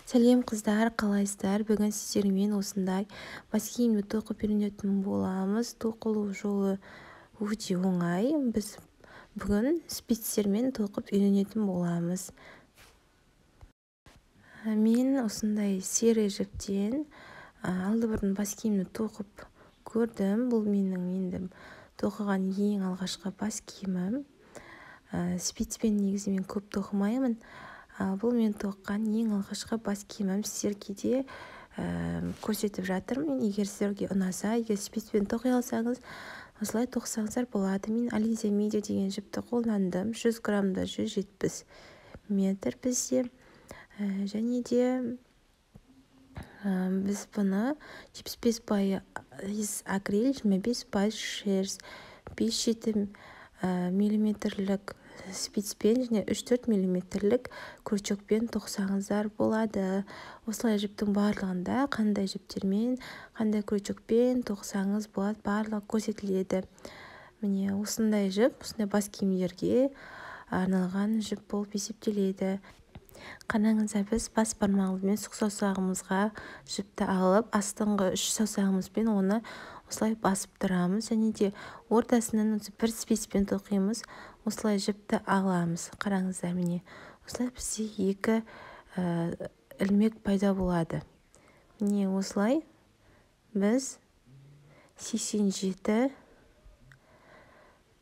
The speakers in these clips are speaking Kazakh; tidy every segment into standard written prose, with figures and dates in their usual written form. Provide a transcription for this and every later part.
Сәлем қыздар, қалайсыздар? Бүгін сіздермен осындай баскиімді тоқып үйренетін боламыз. Тоқылу жолы өте оңай. Біз бүгін спицтермен тоқып үйренетін боламыз. Мен осындай серый жіптен алдыбұрын баскиімді тоқып көрдім. Бұл менің енді тоқыған ең алғашқы баскиімім. Спицпен негізі мен көп тоқымаймын. Бұл мен тоққан ең алғашқы баскиімім. Сіздерге де көрсетіп жатырмын. Егер сіздерге ұнаса, егер спицпен тоқи алсаңыз, осылай тоқсаңыздар болады. Мен Ализа Медиа деген жіпті қолдандым. 100 граммда 170 метр бізде. Және де біз бұны 75% акрил, 25% шерсть, 5-7 миллиметрлік спицпен және 3-4 миллиметрлік крючокпен тоқсаңыздар болады. Осылай жіптің барлығында қандай жіптермен, қандай крючокпен тоқсаңыз болады, барлығы көрсетіледі. Міне осындай жіп, осындай бас киімдерге арналған жіп болып есептеледі. Қараңыздар, біз бас бармағымызбен сұқ саусағымызға жіпті алып, астыңғы 3 саусағымызбен оны осылай басып тұрамыз. Және де ортасынан бір спицпен тоқимыз. Осылай жіпті аламыз. Қараңыздар, міне осылай бізде 2 ілмек пайда болады. Міне осылай біз 87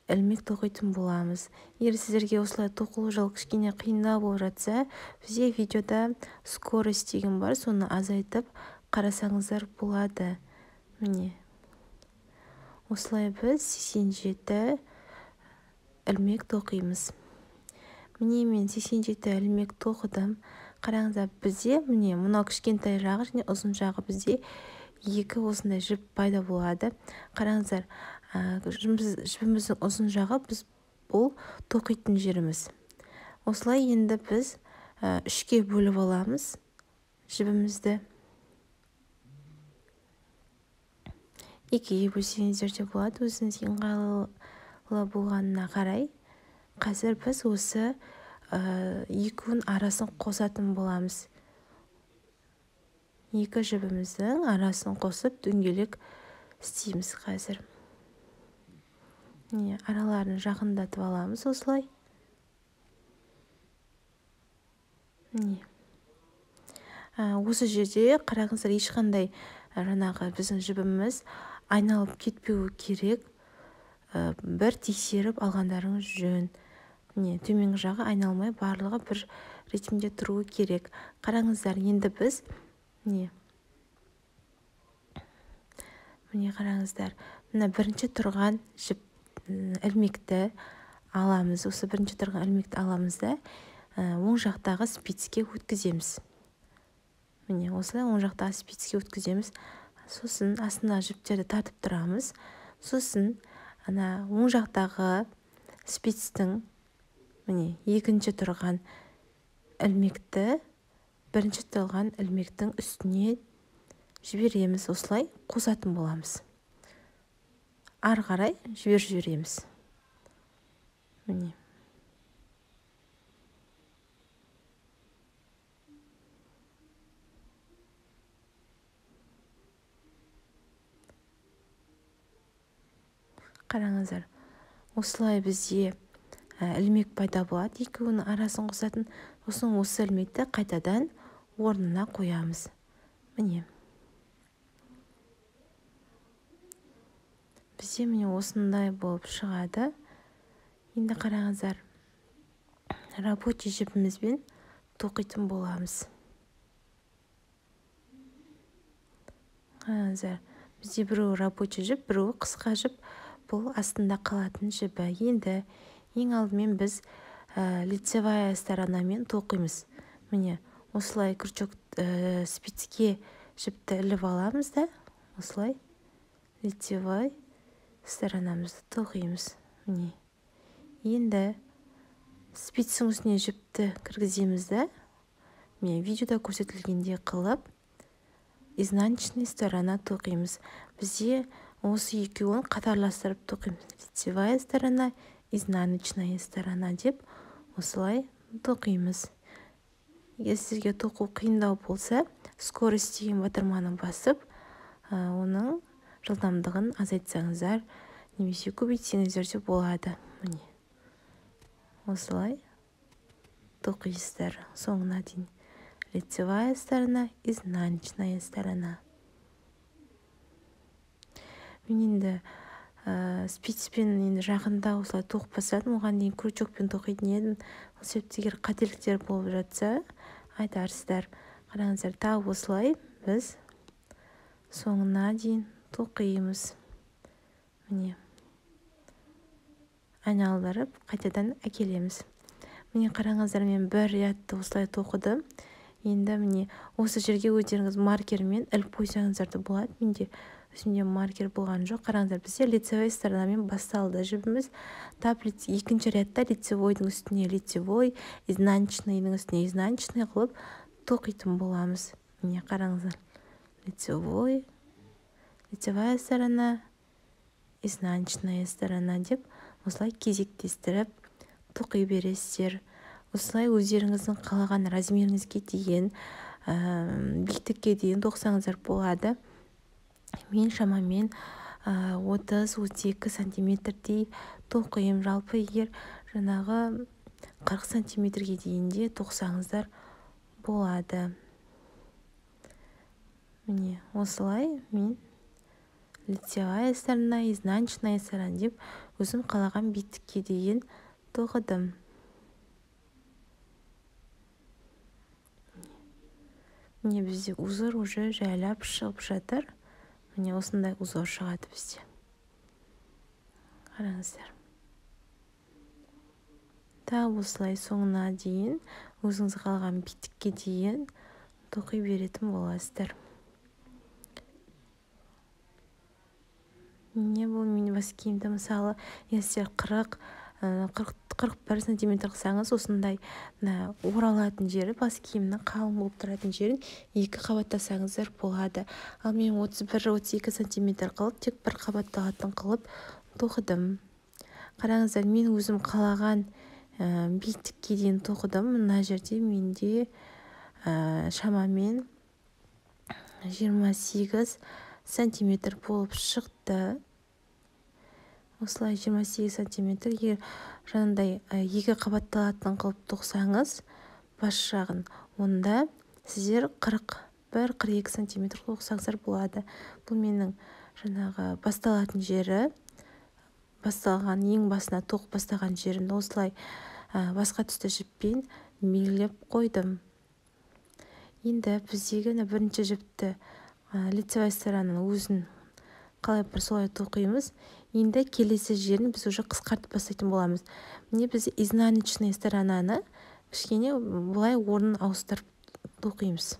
ілмек тоқитын боламыз. Егер сіздерге осылай тоқылу жол кішкене қиындау болып жатса, бізде видеода скорость деген бар, соны азайтып қарасаңыздар болады. Міне осылай біз 87 ілмек тоқимыз. Міне мен 87 ілмек тоқыдым. Қараңыздар, бізде міне мынау кішкентай жағы және ұзын жағы бізде 2 осындай жіп пайда болады. Қараңыздар, жібіміздің ұзын жағы біз бұл тоқитын жеріміз. Осылай енді біз 3-ке бөліп аламыз жібімізді. 2-ге бөлсеңіздер де болады, өзіңізге ыңғайлы болғанына қарай. Қазір біз осы 2-нің арасын қосатын боламыз. 2 жібіміздің арасын қосып дөңгелек істейміз қазір. Араларын жақындатып аламыз осылай. Осы жерде қараңыздар, ешқандай жаңағы біздің жібіміз айналып кетпеуі керек. Бір тексеріп алғандарыңыз жөн. Төменгі жағы айналмай, барлығы бір ретінде тұруы керек. Қараңыздар, енді біз міне қараңыздар, мына бірінші тұрған жіп ілмекті аламыз. Осы бірінші тұрған ілмекті аламыз да оң жақтағы спицке өткіземіз. Міне осылай оң жақтағы спицке өткіземіз. Сосын астына жіптерді тартып тұрамыз. Сосын оң жақтағы спицтің міне екінші тұрған ілмекті бірінші тұрған ілмектің үстіне жібереміз. Осылай қосатын боламыз. Ары қарай жібереміз. Міне. Қараңыздар, осылай бізде ілмек пайда болады. 2-нің арасын қосатын. Сосын осы ілмекті қайтадан орнына қоямыз. Міне. Бізде міне осындай болып шығады. Енді қараңыздар, рабочий жіпімізбен тоқитын боламыз. Қараңыздар, бізде біреу рабочий жіп, біреу қысқа жіп, бұл астында қалатын жібі. Енді ең алдымен біз лицевая сторонамен тоқимыз. Міне осылай крючок спицке жіпті іліп аламыз да, осылай лицевой сторонамызды тоқимыз. Міне. Енді спицің үстіне жіпті кіргіземіз да, міне видеода көрсетілгенде қылып, изнаночный сторона тоқимыз. Бізде осы екеуін қатарластырып тоқимыз. Лицевая сторона, изнаночная сторона деп осылай тоқимыз. егер сізге тоқу қиындау болса, скорость деген батырманы басып, оның жылдамдығын азайтсаңыздар немесе көбейтсеңіздер де болады. Міне осылай тоқисыздар соңына дейін. Лицевая сторона, изнаночная сторона. Мен енді спицпен енді жақында осылай тоқып бастадым, оған дейін крючокпен тоқитын едім. Ол себепті егер қателіктер болып жатса, айтарсыздар. Қараңыздар, тағы осылай біз соңына дейін тоқимыз. Міне айналдырып, қайтадан әкелеміз. Міне қараңыздар, мен бір рядты осылай тоқыдым. Енді міне осы жерге өздеріңіз маркермен іліп қойсаңыздар да болады. Менде өзімде маркер болған жоқ. Қараңыздар, бізде лицевой сторонамен басталды жібіміз. Тап екінші рядта лицевойдың үстіне лицевой, изнаночныйдың үстіне изнаночный қылып тоқитын боламыз. Міне қараңыздар, лицевой, лицевая сторона, изнаночная сторона деп осылай кезектестіріп тоқи бересіздер. Осылай өздеріңіздің қалаған размеріңізге дейін, биіктікке дейін тоқсаңыздар болады. Мен шамамен 30-32 сантиметрдей тоқиым. Жалпы егер жаңағы 40 сантиметрге дейінде тоқсаңыздар болады. Міне осылай мен лицевая сторона, изнаночная сторона деп өзім қалаған биіктікке дейін тоқыдым. Міне бізде узор уже жайлап шығып жатыр. Міне осындай узор шығады бізде. Қараңыздар. Тағы осылай соңына дейін өзіңіз қалған биіктікке дейін тоқи беретін боласыздар. Міне бұл мен бас киімді мысалы, егер 40-41 сантиметр қылсаңыз, осындай оралатын жері, бас киімнің қалың болып тұратын жерін 2 қабаттасаңыздар болады. Ал мен 31-32 сантиметр қылып, тек бір қабатталатын қылып тоқыдым. Қараңыздар, мен өзім қалаған биіктікке дейін тоқыдым. Мына жерде менде шамамен 28 сантиметр болып шықты. Осылай 28 сантиметр. Егер жаңағыдай 2 қабатталатын қылып тоқсаңыз, бас жағын, онда сіздер 41-42 сантиметр тоқсаңыздар болады. Бұл менің жаңағы басталатын жері, басталған ең басына тоқ бастаған жерімді осылай басқа түсті жіппен белгілеп қойдым. Енді біздегі бірінші жіпті лицевая сторонаның өзін қалай бір солай тоқимыз. Енді келесі жерін біз уже қысқартып бастайтын боламыз. Міне біз изнаночный сторонаны кішкене бұлай орнын ауыстырып тоқимыз.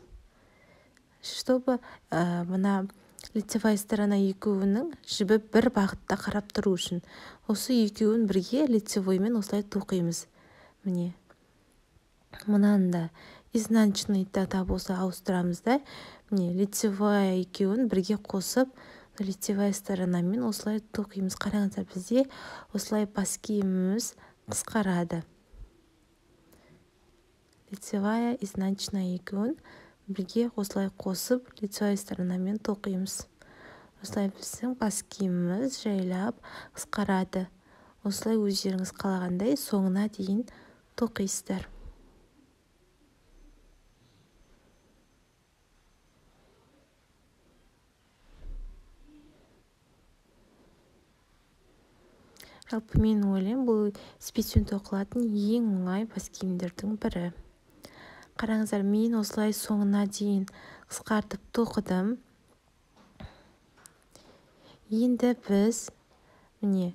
Чтобы мына лицевая сторона екеуінің жібі бір бағытта қарап тұру үшін. Осы екеуін бірге лицевоймен осылай тоқимыз. Міне. Мынанда изнаночный тап осылай ауыстырамыз да. Міне лицевая екеуін бірге қосып, лицевая сторонамен осылай тоқимыз. Қараңыздар, бізде осылай бас киіміміз қысқарады. Лицевая, изнаночная екеуін бірге осылай қосып, лицевая сторонамен тоқимыз. Осылай біздің бас киіміміз жайлап қысқарады. Осылай өздеріңіз қалағандай соңына дейін тоқисыздар. Жалпы мен ойлаймын, бұл спицпен тоқылатын ең оңай бас киімдердің бірі. Қараңыздар, мен осылай соңына дейін қысқартып тоқыдым. Енді біз міне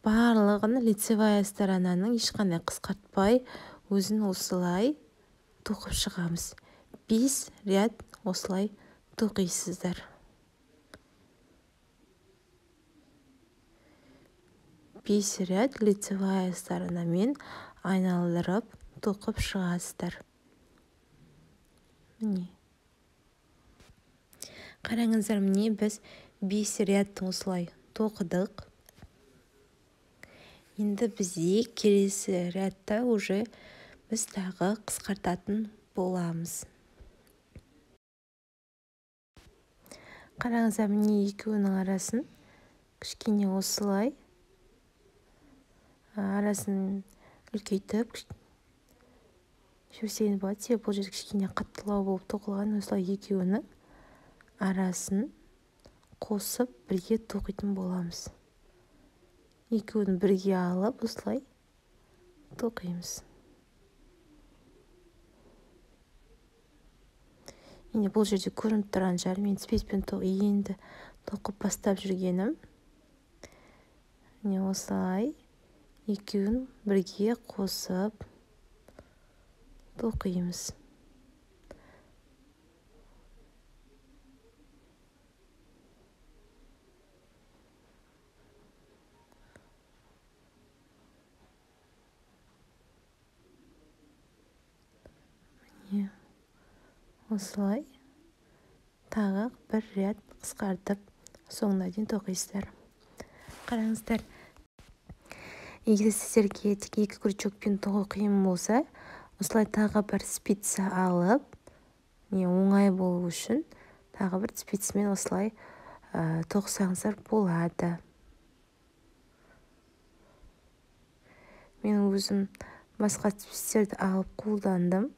барлығын лицевая сторонаның ешқандай қысқартпай өзін осылай тоқып шығамыз. 5 ряд осылай тоқисыздар. 5 ряд лицевая сторонамен айналдырып тоқып шығасыздар. Міне. Қараңыздар, міне біз 5 рядты осылай тоқыдық. Енді бізде келесі рядта уже біз тағы қысқартатын боламыз. Қараңыздар, міне екеуінің арасын кішкене осылай арасын үлкейтіп жіберсеңіз болады. Себебі бұл жерде кішкене қаттылау болып тоқылған. Осылай екеуінің арасын қосып бірге тоқитын боламыз. Екеуін бірге алып осылай тоқимыз. Енді бұл жерде көрініп тұрған жар, мен спецпен енді тоқып бастап жүргенім. Міне осылай екеуін бірге қосып тоқимыз. Осылай тағы бір ряд қысқартып соңына дейін тоқисыздар. Қараңыздар, егер сіздерге тек екі крючокпен тоқу қиын болса, осылай тағы бір спица алып, оңай болу үшін тағы бір спицмен осылай тоқсаңыздар болады. Мен өзім басқа спицтерді алып қолдандым.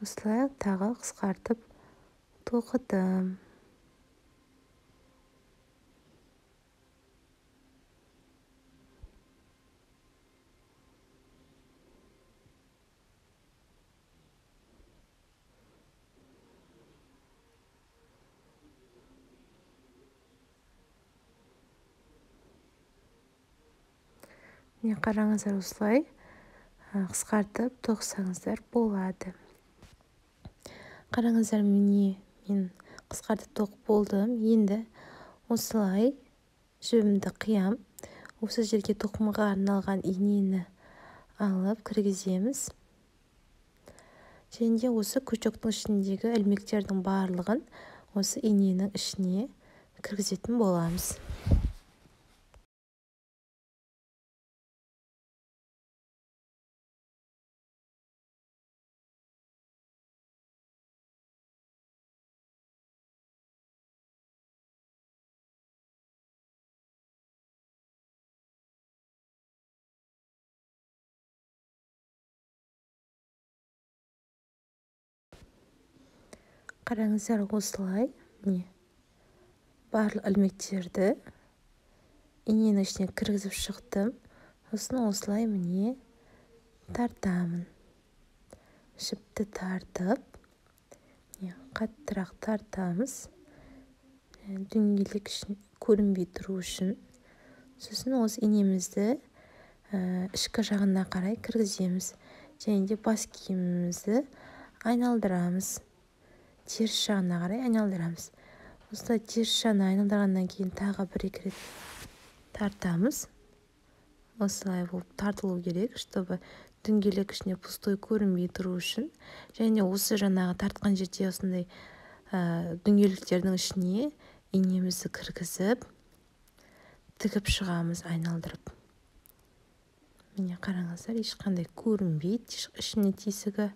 Осылай тағы қысқартып тоқыдым. Міне қараңыздар, осылай қысқартып тоқсаңыздар болады. Қараңыздар, міне мен қысқартып тоқып болдым. Енді осылай жібімді қиям. Осы жерге тоқымға арналған инені алып кіргіземіз. Және де осы крючоктың ішіндегі ілмектердің барлығын осы иненің ішіне кіргізетін боламыз. Қараңыздар, осылай барлық ілмектерді иненің ішіне кіргізіп шықтым. Сосын осылай міне тартамын. Жіпті тартып, қаттырақ тартамыз. Дөңгелек көрінбей тұру үшін. Сосын осы инемізді ішкі жағына қарай кіргіземіз. Және де бас киімімізді айналдырамыз. Теріс жағына қарай айналдырамыз. Осылай теріс жағына айналдырғаннан кейін тағы бір-екі рет тартамыз. Осылай болып тартылу керек, чтобы дөңгелек ішіне пустой көрінбей тұру үшін. Және осы жаңағы тартқан жерде осындай дөңгелектердің ішіне инемізді кіргізіп, тігіп шығамыз айналдырып. Міне қараңыздар, ешқандай көрінбейді ішіне тесігі.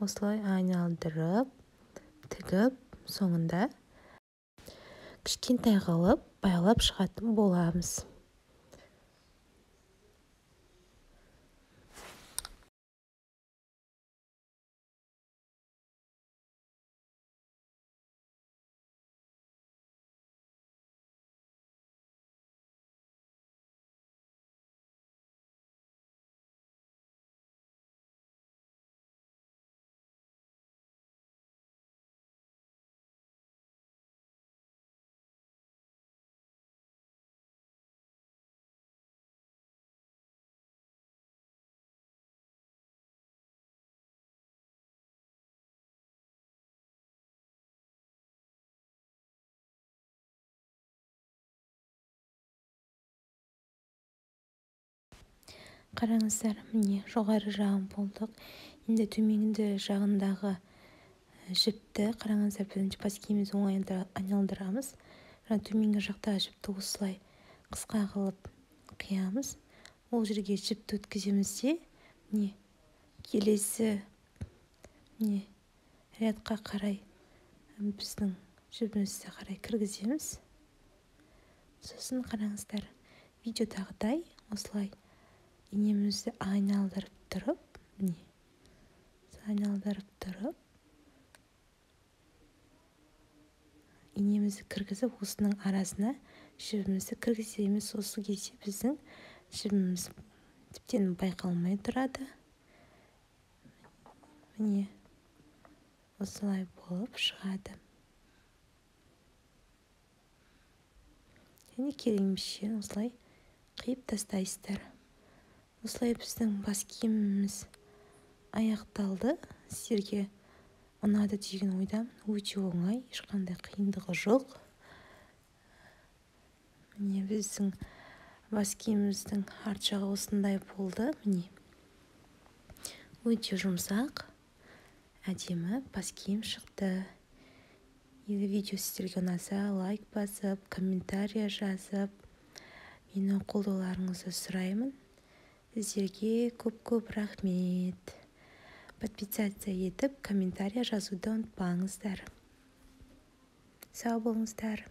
Осылай айналдырып, тігіп, соңында кішкентай қылып байлап шығатын боламыз. Қараңыздар, міне жоғары жағын болдық. Енді төменгі жағындағы жіпті қараңыздар, бірінші бас киімімізді оңай айналдырамыз. Жаңа төменгі жақтағы жіпті осылай қысқа қылып қиямыз. Ол жерге жіпті өткіземіз де, міне келесі рядқа қарай біздің жібімізді қарай кіргіземіз. Сосын қараңыздар, видеодағыдай осылай инемізді айналдырып тұрып, инемізді кіргізіп, осының арасына жібімізді кіргіземіз. Осы кезде біздің жібіміз тіптен байқалмай тұрады. Міне осылай болып шығады. Және керемшен осылай қиып тастайсыздар. Осылай біздің бас киіміміз аяқталды. Сіздерге ұнады деген ойдамын. Өте оңай, ешқандай қиындығы жоқ. Міне біздің бас киіміміздің арт жағы осындай болды. Міне өте жұмсақ, әдемі бас киім шықты. Егер видео сіздерге ұнаса, лайк басып, комментария жазып, мені қолдауларыңызды сұраймын. Сіздерге көп рахмет. Подписаться етіп, комментария жазуды ұмытпаңыздар. Сау болыңыздар.